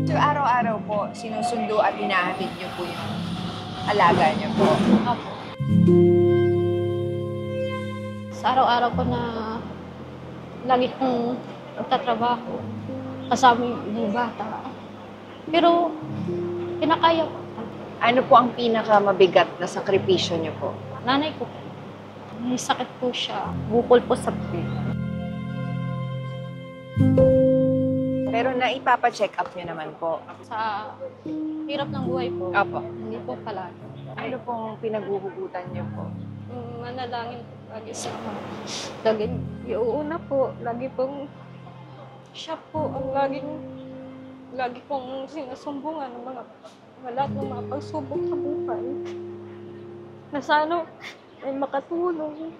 So, araw-araw po, sinusundo at hinahatid niyo po yung alaga niyo po? Opo. Sa araw-araw ko na lagi kong nagtatrabaho, kasama yung bata. Pero, kinakaya ko. Ano po ang pinakamabigat na sakripisyo niyo po? Nanay ko, may sakit po siya. Bukol po sa pig. Pero naipapa-check up niyo naman po? Sa hirap ng buhay po, Opo. hindi po palagi. Ano pong pinaghuhugutan niyo po? Manalangin po lagi sa lagi. Iuuna po, lagi pong siya po ang lagi pong sinusumbungan ng mga lahat ng mga pagsubok sa buhay. Na sana ay makatulong.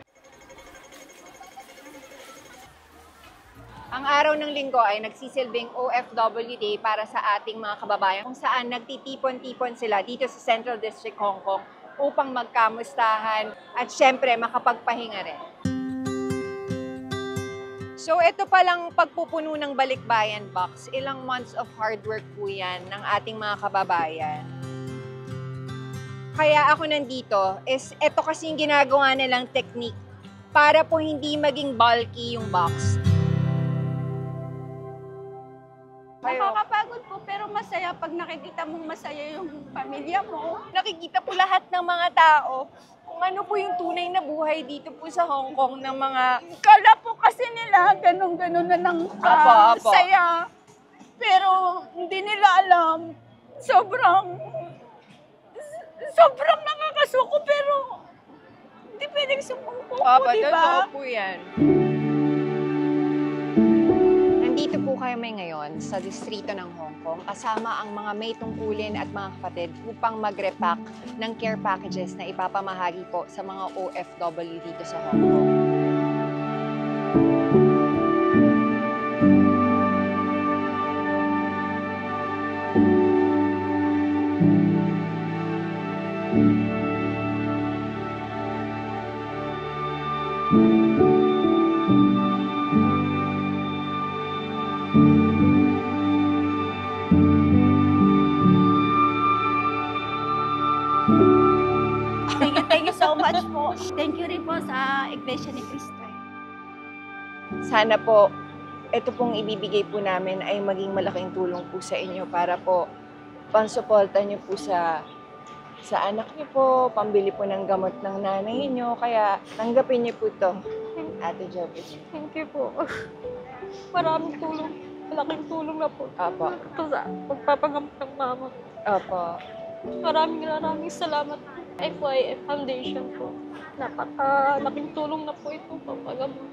Ang araw ng linggo ay nagsisilbing OFW Day para sa ating mga kababayan kung saan nagtitipon-tipon sila dito sa Central District, Hong Kong upang magkamustahan at syempre makapagpahinga rin. So ito palang pagpupuno ng Balikbayan Box, ilang months of hard work po yan ng ating mga kababayan. Kaya ako nandito is ito kasi yung ginagawa nilang technique para po hindi maging bulky yung box. Nakakapagod po pero masaya pag nakikita mong masaya yung pamilya mo. Nakikita po lahat ng mga tao kung ano po yung tunay na buhay dito po sa Hong Kong ng mga... Kala po kasi nila ganun-ganun na ng Apo. saya. Pero hindi nila alam. Sobrang nakakasuko pero hindi pwedeng sumuko po, di ba? Totoo po yan. Nandito po kami ngayon sa distrito ng Hong Kong kasama ang mga may tungkulin at mga kapatid upang mag-repack ng care packages na ipapamahagi po sa mga OFW dito sa Hong Kong. Thank you so much po. Thank you rin po sa Iglesia ni Cristo. Sana po, ito pong ibibigay po namin ay maging malaking tulong po sa inyo para po pansuporta niyo po sa anak niyo po, pambili po ng gamot ng nanay niyo. Kaya tanggapin niyo po to, Ate Joby. Thank you po. Maraming tulong. Malaking tulong na po. Opo. Ito sa pagpapagamot ng mama. Opo. Maraming salamat FYF Foundation po. Napakalaking tulong na po ito pagpapagamot.